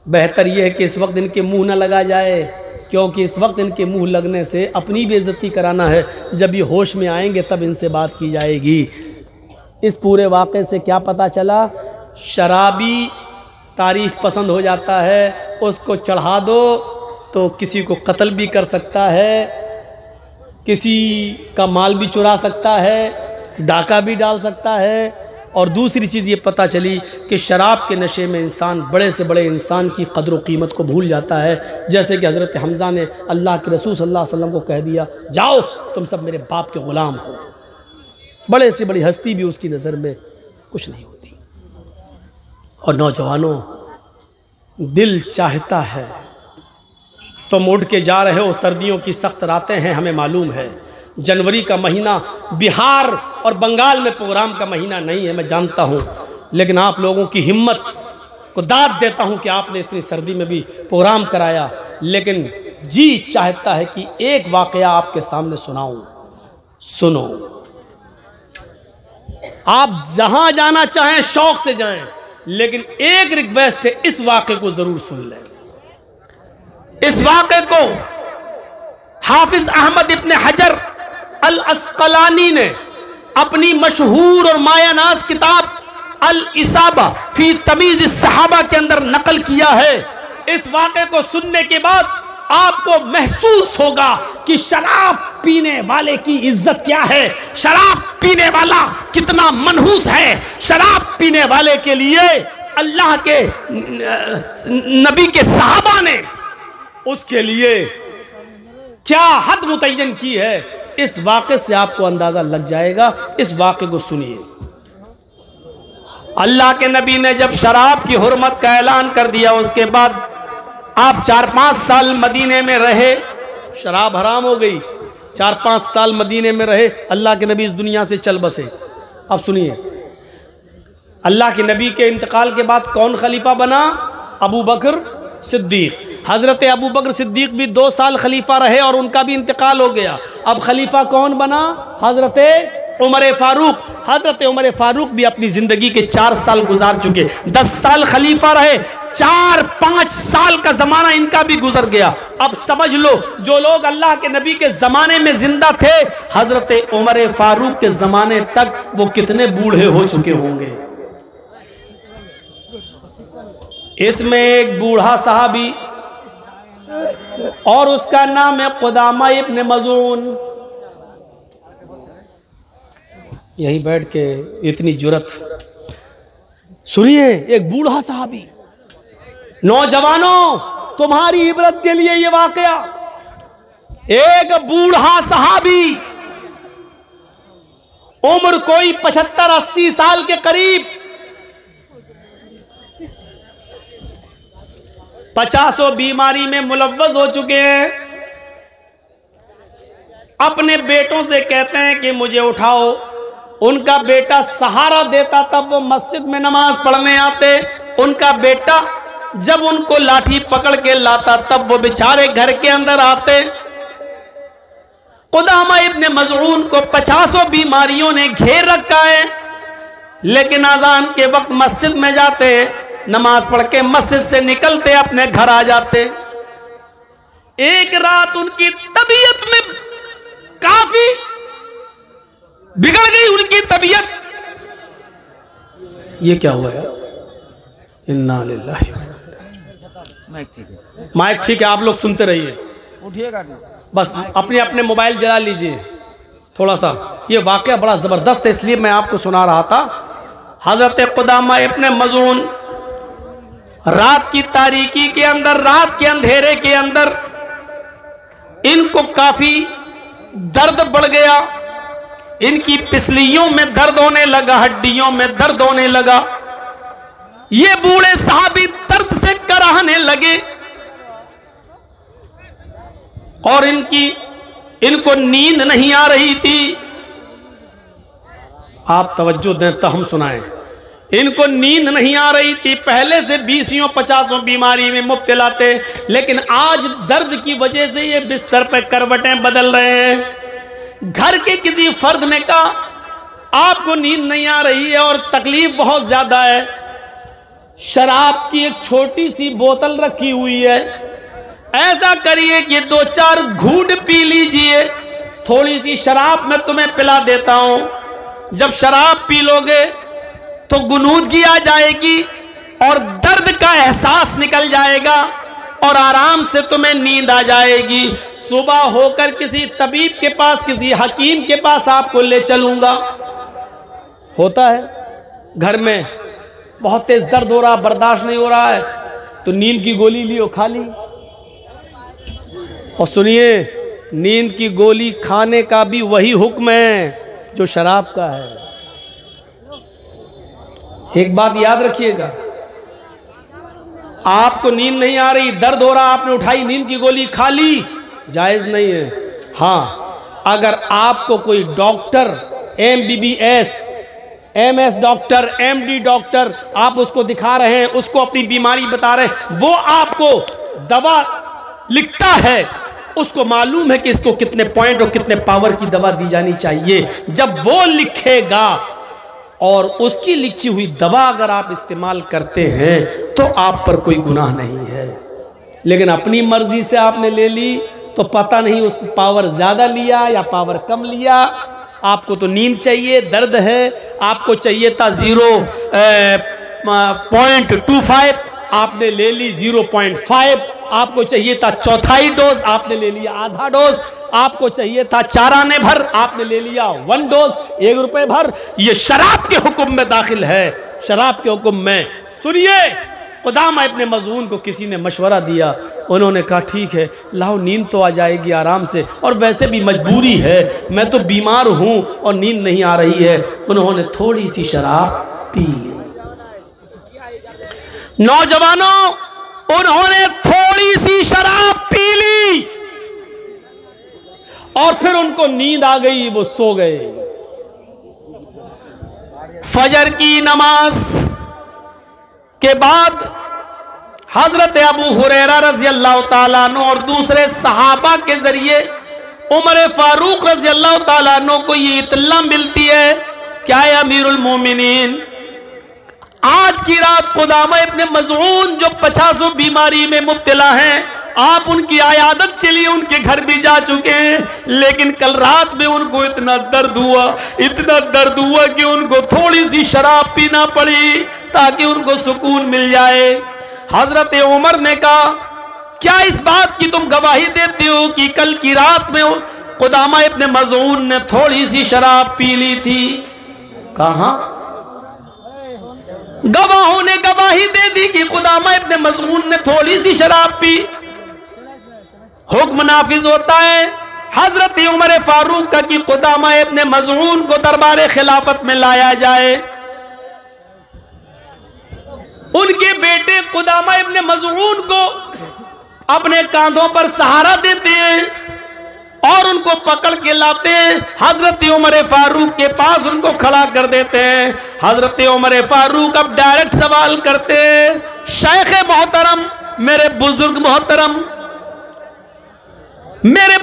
बेहतर यह है कि इस वक्त इनके मुंह न लगा जाए, क्योंकि इस वक्त इनके मुंह लगने से अपनी बेइज्जती कराना है। जब ये होश में आएंगे तब इनसे बात की जाएगी। इस पूरे वाक़े से क्या पता चला? शराबी तारीफ़ पसंद हो जाता है, उसको चढ़ा दो तो किसी को कत्ल भी कर सकता है, किसी का माल भी चुरा सकता है, डाका भी डाल सकता है। और दूसरी चीज़ ये पता चली कि शराब के नशे में इंसान बड़े से बड़े इंसान की कदर व कीमत को भूल जाता है। जैसे कि हज़रत हमज़ा ने अल्लाह के रसूल सल्लल्लाहु अलैहि वसल्लम को कह दिया, जाओ तुम सब मेरे बाप के ग़ुलाम हो। बड़े से बड़ी हस्ती भी उसकी नज़र में कुछ नहीं होती। और नौजवानों, दिल चाहता है तुम उठ के जा रहे हो, सर्दियों की सख्त रातें हैं, हमें मालूम है। जनवरी का महीना बिहार और बंगाल में प्रोग्राम का महीना नहीं है, मैं जानता हूँ, लेकिन आप लोगों की हिम्मत को दाद देता हूँ कि आपने इतनी सर्दी में भी प्रोग्राम कराया। लेकिन जी चाहता है कि एक वाक़या आपके सामने सुनाऊं। सुनो, आप जहां जाना चाहें शौक से जाएं, लेकिन एक रिक्वेस्ट है, इस वाक़े को जरूर सुन लें। इस वाक़े को हाफिज अहमद इब्न हजर अल अस्कलानी ने अपनी मशहूर और मायानाज किताब अल इसाबा फी तमीज़ सहाबा के अंदर नकल किया है। इस वाक़े को सुनने के बाद आपको महसूस होगा कि शराब पीने वाले की इज्जत क्या है, शराब पीने वाला कितना मनहूस है, शराब पीने वाले के लिए अल्लाह के नबी के सहाबा ने उसके लिए क्या हद मुतय्यन की है। इस वाक़े से आपको अंदाज़ा लग जाएगा। इस वाक़े को सुनिए। अल्लाह के नबी ने जब शराब की हुर्मत का ऐलान कर दिया, उसके बाद आप 4-5 साल मदीने में रहे, शराब हराम हो गई। 4-5 साल मदीने में रहे, अल्लाह के नबी इस दुनिया से चल बसे। अब सुनिए, अल्लाह के नबी के इंतकाल के बाद कौन खलीफा बना? अबू बकर सिद्दीक। हज़रत अबू बकर सिद्दीक भी 2 साल खलीफा रहे और उनका भी इंतकाल हो गया। अब खलीफा कौन बना? हज़रत उमर फारूक। हज़रत उमर फारूक भी अपनी ज़िंदगी के 4 साल गुजार चुके, 10 साल खलीफा रहे, 4-5 साल का ज़माना इनका भी गुजर गया। अब समझ लो, जो लोग अल्लाह के नबी के ज़माने में ज़िंदा थे, हज़रत उमर फारूक के ज़माने तक वो कितने बूढ़े हो चुके होंगे। इसमें एक बूढ़ा साहबी और उसका नाम है कुदामा इब्न मज़ून। यहीं बैठ के इतनी जुरत, सुनिए, एक बूढ़ा साहबी। नौजवानों, तुम्हारी इबरत के लिए यह वाकया, एक बूढ़ा साहबी, उम्र कोई 75-80 साल के करीब, 50 बीमारी में मुलव्वस हो चुके हैं। अपने बेटों से कहते हैं कि मुझे उठाओ। उनका बेटा सहारा देता, तब वो मस्जिद में नमाज पढ़ने आते। उनका बेटा जब उनको लाठी पकड़ के लाता, तब वो बेचारे घर के अंदर आते। कुदामा इब्न मज़ऊन को 50 बीमारियों ने घेर रखा है, लेकिन अजान के वक्त मस्जिद में जाते, नमाज पढ़ के मस्जिद से निकलते, अपने घर आ जाते। एक रात उनकी तबीयत में काफी बिगड़ गई, उनकी तबीयत। ये क्या हुआ यार? इन्ना लिल्लाहि व इन्ना इलैहि राजिऊन। माइक ठीक है, आप लोग सुनते रहिए, उठिएगा बस अपने अपने मोबाइल जला लीजिए थोड़ा सा। ये वाकया बड़ा जबरदस्त है, इसलिए मैं आपको सुना रहा था। हजरत कुदामा इब्न मज़ऊन रात की तारीकी के अंदर, रात के अंधेरे के अंदर, इनको काफी दर्द बढ़ गया। इनकी पिसलियों में दर्द होने लगा, हड्डियों में दर्द होने लगा। ये बूढ़े साहबी दर्द से कराहने लगे। और इनको नींद नहीं आ रही थी। आप तवज्जो दें तो हम सुनाएं। इनको नींद नहीं आ रही थी, पहले से 20-50 बीमारी में मुब्तला थे, लेकिन आज दर्द की वजह से ये बिस्तर पर करवटें बदल रहे हैं। घर के किसी फर्द ने कहा आपको नींद नहीं आ रही है और तकलीफ बहुत ज्यादा है, शराब की एक छोटी सी बोतल रखी हुई है, ऐसा करिए कि 2-4 घूंट पी लीजिए, थोड़ी सी शराब मैं तुम्हें पिला देता हूं। जब शराब पी लोगे तो गुनूदगी आ जाएगी और दर्द का एहसास निकल जाएगा और आराम से तुम्हें नींद आ जाएगी। सुबह होकर किसी तबीब के पास, किसी हकीम के पास आपको ले चलूंगा। होता है घर में बहुत तेज दर्द हो रहा, बर्दाश्त नहीं हो रहा है, तो नींद की गोली लियो, खा ली। और सुनिए, नींद की गोली खाने का भी वही हुक्म है जो शराब का है। एक बात याद रखिएगा, आपको नींद नहीं आ रही, दर्द हो रहा, आपने उठाई नींद की गोली खा ली, जायज नहीं है। हाँ, अगर आपको कोई doctor, MBBS, MS doctor, MD doctor, आप उसको दिखा रहे हैं, उसको अपनी बीमारी बता रहे हैं, वो आपको दवा लिखता है, उसको मालूम है कि इसको कितने पॉइंट और कितने पावर की दवा दी जानी चाहिए। जब वो लिखेगा और उसकी लिखी हुई दवा अगर आप इस्तेमाल करते हैं तो आप पर कोई गुनाह नहीं है। लेकिन अपनी मर्जी से आपने ले ली तो पता नहीं उस पावर ज्यादा लिया या पावर कम लिया। आपको तो नींद चाहिए, दर्द है, आपको चाहिए था 0.25, आपने ले ली 0.5, आपको चाहिए था चौथाई डोज, आपने ले लिया आधा डोज, आपको चाहिए था 4 आने भर, आपने ले लिया 1 डोज, 1 रुपए भर। ये शराब के हुक्म में दाखिल है, शराब के हुक्म में। सुनिए, कुदामा इब्ने मज़ऊन को किसी ने मशवरा दिया, उन्होंने कहा ठीक है, लाओ नींद तो आ जाएगी आराम से, और वैसे भी मजबूरी है, मैं तो बीमार हूं और नींद नहीं आ रही है। उन्होंने थोड़ी सी शराब पी ली। नौजवानों, उन्होंने थोड़ी सी शराब पी ली और फिर उनको नींद आ गई, वो सो गए। फजर की नमाज के बाद हजरत अबू हुरैरा रज़ी अल्लाह ताला अन्हु और दूसरे सहाबा के जरिए उमर फारूक रज़ी अल्लाह ताला अन्हु को ये इत्तला मिलती है, क्या है अमीरुल मोमिनीन, आज की रात कुदामा इब्ने मज़ऊन जो 50 बीमारी में मुब्तला हैं, आप उनकी आयादत के लिए उनके घर भी जा चुके हैं, लेकिन कल रात में उनको इतना दर्द हुआ कि उनको थोड़ी सी शराब पीना पड़ी ताकि उनको सुकून मिल जाए। हजरत उमर ने कहा, क्या इस बात की तुम गवाही देते हो कि कल की रात में कुदामा इब्ने मज़ऊन ने थोड़ी सी शराब पी ली थी? कहा गवाहों ने गवाही दे दी कि कुदामा इब्ने मज़ऊन ने थोड़ी सी शराब पी। हुक्म नाफिज होता है हजरत उमर फारूक का कि कुदामा इब्ने मज़ऊन को दरबार खिलाफत में लाया जाए। उनके बेटे कुदामा इब्ने मज़ऊन को अपने कांधों पर सहारा देते हैं और उनको पकड़ के लाते हैं, हजरत उमर फारूक के पास उनको खड़ा कर देते हैं। हजरत उमर फारूक अब डायरेक्ट सवाल करते हैं, शेख मोहतरम, मेरे बुजुर्ग मोहतरम, मेरे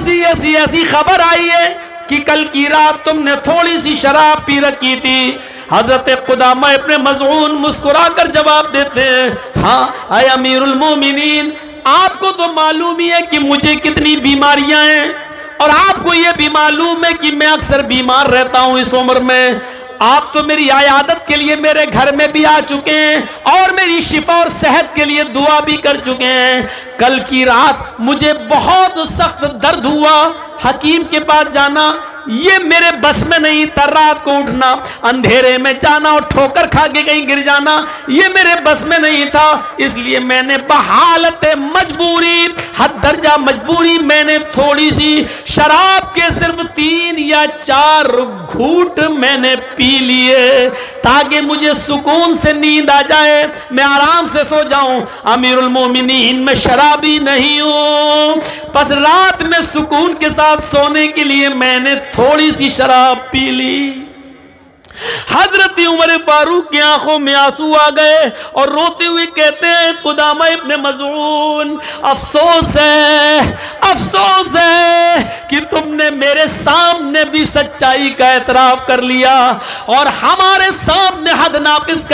ही ऐसी खबर आई है कि कल की रात तुमने थोड़ी सी शराब पी रखी थी। हजरत कुदामा इब्ने मज़ऊन मुस्कुरा कर जवाब देते हैं, हाँ ऐ अमीरुल मोमिनीन, आपको तो मालूम ही है कि मुझे कितनी बीमारियां हैं और आपको यह भी मालूम है कि मैं अक्सर बीमार रहता हूं इस उम्र में। आप तो मेरी आयादत के लिए मेरे घर में भी आ चुके हैं और मेरी शिफा और सेहत के लिए दुआ भी कर चुके हैं। कल की रात मुझे बहुत सख्त दर्द हुआ, हकीम के पास जाना ये मेरे बस में नहीं था, रात को उठना, अंधेरे में जाना और ठोकर खा के कहीं गिर जाना ये मेरे बस में नहीं था, इसलिए मैंने बहालत मजबूरी, हद दर्जा मजबूरी, मैंने थोड़ी सी शराब के सिर्फ 3 या 4 घूंट मैंने पी लिए ताकि मुझे सुकून से नींद आ जाए, मैं आराम से सो जाऊं। अमीरुल मोमिनीन, मैं शराबी नहीं हूं, बस रात में सुकून के साथ सोने के लिए मैंने थोड़ी सी शराब पी ली। हजरत उमर फारूक की आंखों में आंसू आ गए और रोते हुए कहते हैं, कुदामा इब्ने मज़ऊन, अफसोस है कि तुमने मेरे सामने भी सच्चाई का एतराफ कर लिया और हमारे सामने हद नाफिज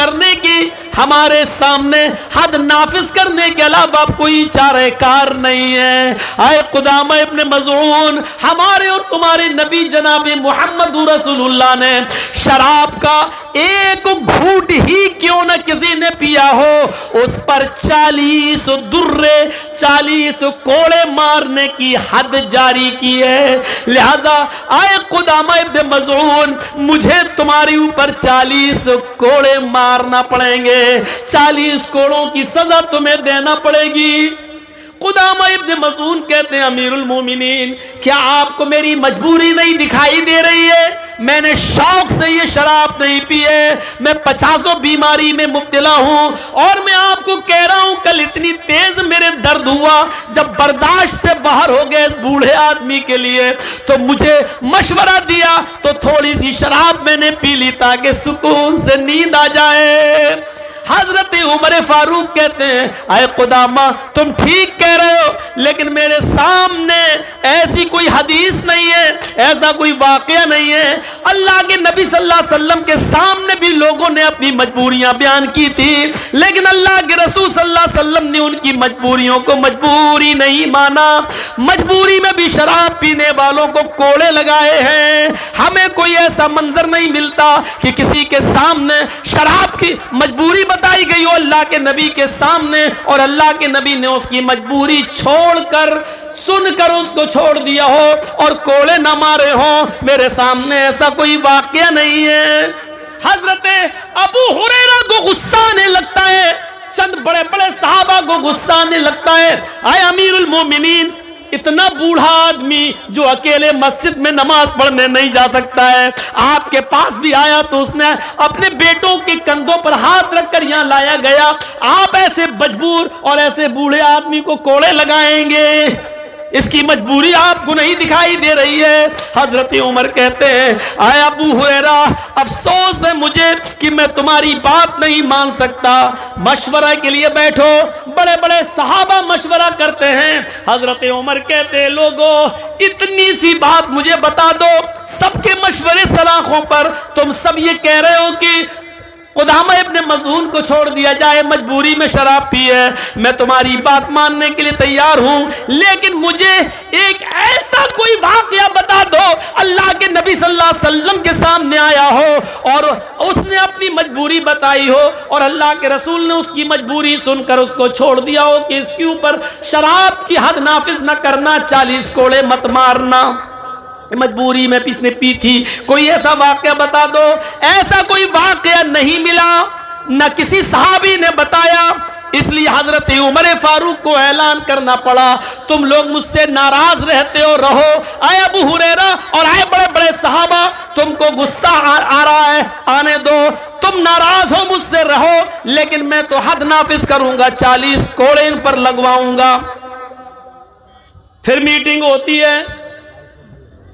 करने के अलावा कोई चारेकार नहीं है। आए कुदामा इब्ने मज़ऊन, हमारे और तुम्हारे नबी जनाब मोहम्मद रसूलुल्लाह ने शराब का एक घूंट ही क्यों न किसी ने पिया हो, उस पर 40 दुर्रे 40 कोड़े मारने की हद जारी की है। लिहाजा आए कुदामा इब्ने मज़ऊन, मुझे तुम्हारे ऊपर 40 कोड़े मारना पड़ेंगे, 40 कोड़ों की सजा तुम्हें देना पड़ेगी। कुदामा इब्ने मज़ऊन कहते हैं, अमीरुल मोमिनीन, क्या आपको मेरी मजबूरी नहीं दिखाई दे रही है? मैंने शौक से ये शराब नहीं पी है, मैं 50 बीमारी में मुब्तला हूं और मैं आपको कह रहा हूं, कल इतनी तेज मेरे दर्द हुआ, जब बर्दाश्त से बाहर हो गए बूढ़े आदमी के लिए, तो मुझे मशवरा दिया तो थोड़ी सी शराब मैंने पी ली ताकि सुकून से नींद आ जाए। हजरत उमर फारूक कहते हैं, आए कुदामा, तुम ठीक कह रहे हो, लेकिन मेरे सामने ऐसी कोई हदीस नहीं है, ऐसा कोई वाकया नहीं है। अल्लाह के नबी सल्लल्लाहु अलैहि वसल्लम के सामने भी लोगों ने अपनी मजबूरियां बयान की थी, लेकिन अल्लाह के रसूल सल्लल्लाहु अलैहि वसल्लम ने उनकी मजबूरियों को मजबूरी नहीं माना। मजबूरी में भी शराब पीने वालों को कोड़े लगाए हैं। हमें कोई ऐसा मंजर नहीं मिलता कि किसी के सामने शराब की मजबूरी बताई गई हो अल्लाह के नबी के सामने और अल्लाह के नबी ने उसकी मजबूरी छोड़कर, सुनकर उसको छोड़ दिया हो और कोड़े न मारे हो। मेरे सामने ऐसा कोई वाकया नहीं है। हजरत अबू हुरैरा को गुस्सा आने लगता है, चंद बड़े बड़े सहाबा को गुस्सा आने लगता है, आए अमीरुल मोमिनीन, इतना बूढ़ा आदमी जो अकेले मस्जिद में नमाज पढ़ने नहीं जा सकता है, आपके पास भी आया तो उसने अपने बेटों के कंधों पर हाथ रखकर यहां लाया गया, आप ऐसे मजबूर और ऐसे बूढ़े आदमी को कोड़े लगाएंगे? इसकी मजबूरी आपको नहीं दिखाई दे रही है? हजरत उमर कहते हैं, आया अबू हुरैरा, अफसोस है मुझे कि मैं तुम्हारी बात नहीं मान सकता, मशवरा के लिए बैठो। बड़े बड़े सहाबा मशवरा करते हैं। हजरत उमर कहते हैं, लोगों, इतनी सी बात मुझे बता दो, सबके मशवरे सलाखों पर तुम सब ये कह रहे हो कि कुदामा इब्ने मज़ऊन को छोड़ दिया जाए, मजबूरी में शराब पी है। मैं तुम्हारी बात मानने के लिए तैयार हूं, लेकिन मुझे एक ऐसा कोई वाकया बता दो अल्लाह के नबी सल्लल्लाहु अलैहि वसल्लम के सामने आया हो और उसने अपनी मजबूरी बताई हो और अल्लाह के रसूल ने उसकी मजबूरी सुनकर उसको छोड़ दिया हो कि इसके ऊपर शराब की हद नाफिज न करना, 40 कोड़े मत मारना। मजबूरी में किसने पी थी? कोई ऐसा वाकया बता दो। ऐसा कोई वाकया नहीं मिला, न किसी सहाबी ने बताया। इसलिए हजरत उमर फारूक को ऐलान करना पड़ा, तुम लोग मुझसे नाराज रहते हो, रहो। आए अबू हुरैरा और आए बड़े बड़े सहाबा, तुमको गुस्सा आ रहा है, आने दो, तुम नाराज हो मुझसे, रहो, लेकिन मैं तो हद नाफिज करूंगा, 40 कोड़े इन पर लगवाऊंगा। फिर मीटिंग होती है।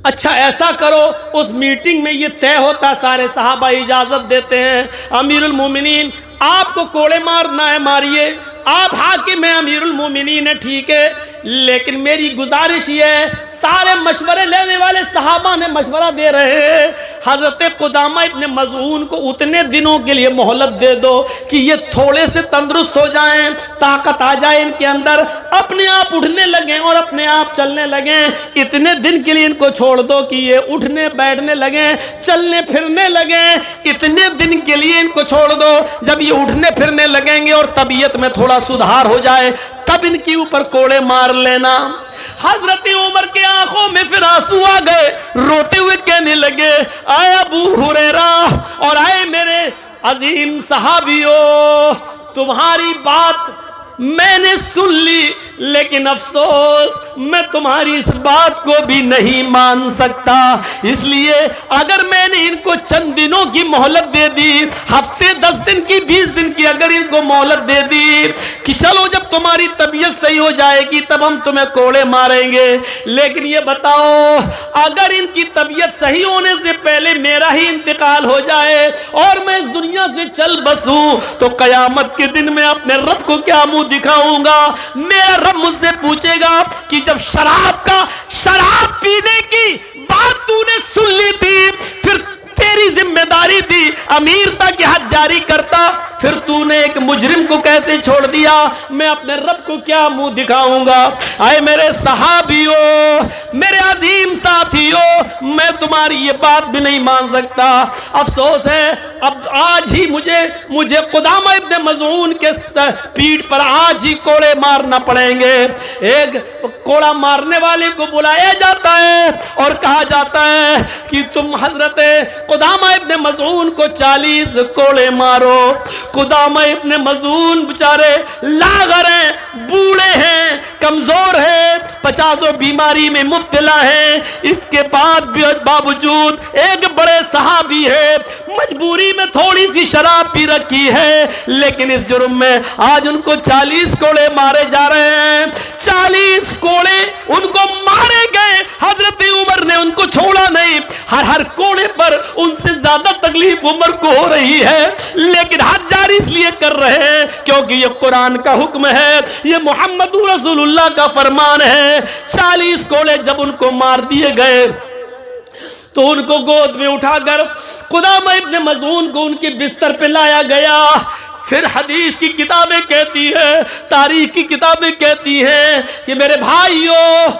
अच्छा ऐसा करो, उस मीटिंग में ये तय होता, सारे सहाबा इजाजत देते हैं, अमीरुल मोमिनीन आपको कोड़े मारना है, मारिए, आप हाकिम हैं, अमीरुल मोमिनीन है, ठीक है, लेकिन मेरी गुजारिश ये है, सारे मशवरे लेने वाले सहाबा ने मशवरा दे रहे हैं, हजरत कुदामा इब्ने मज़ऊन को उतने दिनों के लिए मोहलत दे दो कि ये थोड़े से तंदुरुस्त हो जाएं, ताकत आ जाए इनके अंदर, अपने आप उठने लगें और अपने आप चलने लगें। इतने दिन के लिए इनको छोड़ दो कि ये उठने बैठने लगें, चलने फिरने लगें। इतने दिन के लिए इनको छोड़ दो, जब ये उठने फिरने लगेंगे और तबीयत में थोड़ा सुधार हो जाए, तब इनके ऊपर कोड़े मार लेना। हजरत उमर के आंखों में फिर आंसू आ गए, रोते हुए कहने लगे, आए अबू हुरैरा और आए मेरे अजीम सहाबियों, तुम्हारी बात मैंने सुन ली, लेकिन अफसोस मैं तुम्हारी इस बात को भी नहीं मान सकता। इसलिए अगर मैंने इनको चंद दिनों की मोहलत दे दी, हफ्ते 10 दिन की 20 दिन की अगर इनको मोहलत दे दी कि चलो जब तुम्हारी तबीयत सही हो जाएगी तब हम तुम्हें कोड़े मारेंगे, लेकिन ये बताओ अगर इनकी तबीयत सही होने से पहले मेरा ही इंतकाल हो जाए और मैं इस दुनिया से चल बसूं, तो कयामत के दिन में अपने रब को क्या मुंह दिखाऊंगा? मेरा रब मुझसे पूछेगा कि जब शराब पीने की बात तूने सुन ली थी, फिर तेरी जिम्मेदारी थी अमीरता के हाथ जारी करता, फिर तूने एक मुजरिम को कैसे छोड़ दिया? मैं अपने रब को क्या मुंह दिखाऊंगा? आए मेरे सहाबियों, मेरे अजीम साथियों, मैं तुम्हारी ये बात भी नहीं मान सकता। अफसोस है अब आज ही मुझे कुदामा इब्न मज़ऊन के पीठ पर आज ही कोड़े मारना पड़ेंगे। एक कोड़ा मारने वाले को बुलाया जाता है और कहा जाता है कि तुम हजरत कुदामा इब्न मज़ऊन को 40 कोड़े मारो। कुदामा इब्न मज़ऊन बेचारे लागर हैं, बूढ़े हैं, कमजोर हैं, 50 बीमारी में मुब्तला हैं, इसके बाद भी बावजूद एक बड़े सहाबी है, मजबूरी में थोड़ी सी शराब पी रखी है, लेकिन इस जुर्म में आज उनको 40 कोड़े मारे जा रहे हैं। 40 कोड़े उनको मारे गए, हजरत उमर ने उनको छोड़ा नहीं। हर कोड़े पर उनसे ज्यादा तकलीफ उमर को हो रही है, लेकिन हाथ जारी इसलिए कर रहे हैं क्योंकि ये कुरान का हुक्म है, ये मोहम्मद रसूलुल्लाह का फरमान है। 40 कोड़े जब उनको मार दिए गए तो उनको गोद में उठाकर कुदामा इब्न मज़ऊन को उनके बिस्तर पे लाया गया। फिर हदीस की किताबें कहती है, तारीख की किताबें कहती हैं कि मेरे भाइयों,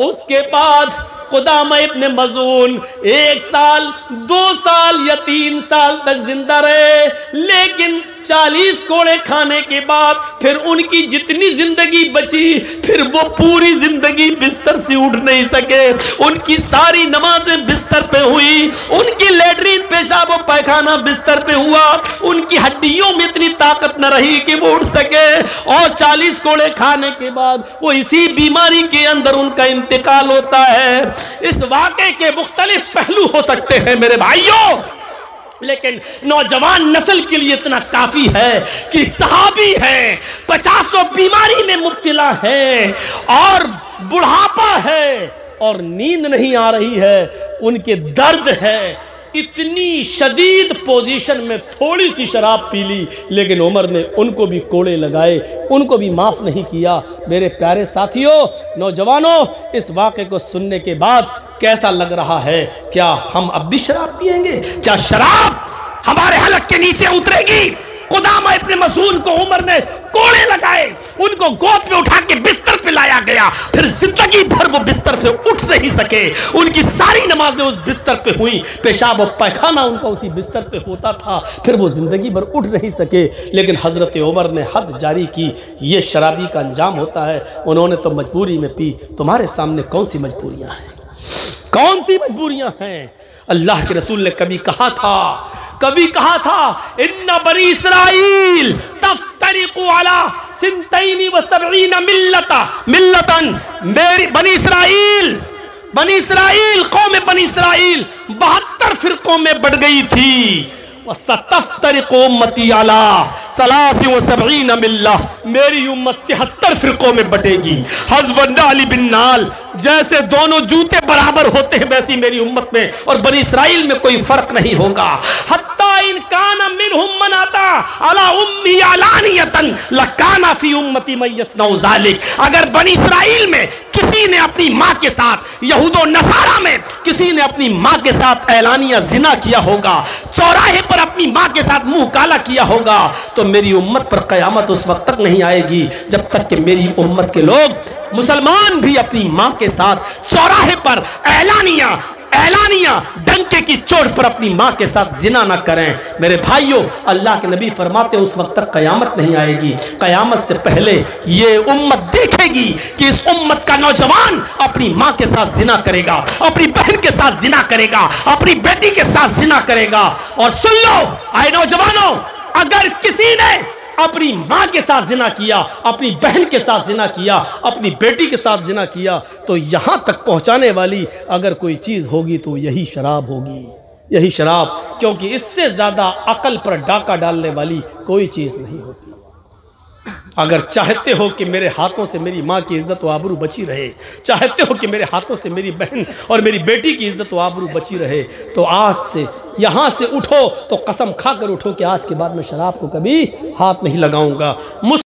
उसके बाद कुदामा इब्न मज़ऊन 1 साल 2 साल या 3 साल तक जिंदा रहे, लेकिन 40 कोड़े खाने के बाद फिर उनकी जितनी जिंदगी बची, फिर वो पूरी जिंदगी बिस्तर से उठ नहीं सके। उनकी सारी नमाजें बिस्तर पे हुई, उनकी लेटरिन पेशाब और पैखाना बिस्तर पे हुआ, उनकी हड्डियों में इतनी ताकत न रही कि वो उठ सके, और 40 कोड़े खाने के बाद वो इसी बीमारी के अंदर उनका इंतकाल होता है। इस वाक़े के मुख्तलिफ पहलू हो सकते हैं मेरे भाइयों, लेकिन नौजवान नस्ल के लिए इतना काफी है कि सहाबी है, 50 बीमारी में मुब्तला है और बुढ़ापा है और नींद नहीं आ रही है, उनके दर्द है, इतनी शदीद पोजीशन में थोड़ी सी शराब पी ली, लेकिन उमर ने उनको भी कोड़े लगाए, उनको भी माफ़ नहीं किया। मेरे प्यारे साथियों, नौजवानों, इस वाक़े को सुनने के बाद कैसा लग रहा है? क्या हम अब भी शराब पिएंगे? क्या शराब हमारे हलक के नीचे उतरेगी? कुदामा इब्न मज़ऊन को उमर ने कोड़े लगाए, उनको गोद में उठा के बिस्तर पे लाया गया, फिर जिंदगी भर वो बिस्तर से उठ नहीं सके, उनकी सारी नमाजें उस बिस्तर पे हुई, पेशाब और पैखाना उनका उसी बिस्तर पे होता था, फिर वो जिंदगी भर उठ नहीं सके। लेकिन हजरत उमर ने हद जारी की, ये शराबी का अंजाम होता है, उन्होंने तो मजबूरी में पी। तुम्हारे सामने कौन सी मजबूरियां हैं? कौन सी मजबूरियां हैं? अल्लाह के रसूल ने कभी कहा था इन्ना बनी इसराइल तफ्तरिकु अला सिंतैनी व सबईना मिल्लतन, मेरी बनी इसराइल कौम बनी इसराइल 72 फिरकों में बढ़ गई थी। सतफ्तरिकु उम्मती अला सलासिन व सबईना मिल्ला, मेरी उम्मत 73 फिरकों में बटेगी। हज़्वन नाली बिन नाल, जैसे दोनों जूते बराबर होते हैं वैसी मेरी उम्मत में और बनी इसराइल में कोई फर्क नहीं होगा। हत्ता इन काना मिनहुम मन अता अला उम्मी अलानियतन लकाना फी उम्मती मन यसनउ ज़ालिक, अगर बनी इसराइल में किसी ने अपनी माँ के साथ, यहूदो नसारा में किसी ने अपनी माँ के साथ ऐलानिया जिना किया होगा, चौराहे पर अपनी माँ के साथ मुंह काला किया होगा, तो मेरी उम्मत पर कयामत उस वक्त तक नहीं आएगी जब तक कि मेरी उम्मत के लोग मुसलमान भी अपनी माँ के साथ चौराहे पर ऐलानिया डंके की चोट पर अपनी माँ के साथ जिना ना करें। मेरे भाइयों, अल्लाह के नबी फरमाते उस वक्त तक कयामत नहीं आएगी, कयामत से पहले ये उम्मत देखेगी कि इस उम्मत का नौजवान अपनी माँ के साथ जिना करेगा, अपनी बहन के साथ जिना करेगा, अपनी बेटी के साथ जिना करेगा। और सुन लो आए नौजवानों, अगर किसी ने अपनी माँ के साथ जिना किया, अपनी बहन के साथ जिना किया, अपनी बेटी के साथ जिना किया, तो यहां तक पहुंचाने वाली अगर कोई चीज होगी तो यही शराब होगी, यही शराब। क्योंकि इससे ज्यादा अकल पर डाका डालने वाली कोई चीज नहीं होती। अगर चाहते हो कि मेरे हाथों से मेरी माँ की इज्जत व आबरू बची रहे, चाहते हो कि मेरे हाथों से मेरी बहन और मेरी बेटी की इज्जत व आबरू बची रहे, तो आज से यहाँ से उठो, तो कसम खाकर उठो कि आज के बाद मैं शराब को कभी हाथ नहीं लगाऊंगा।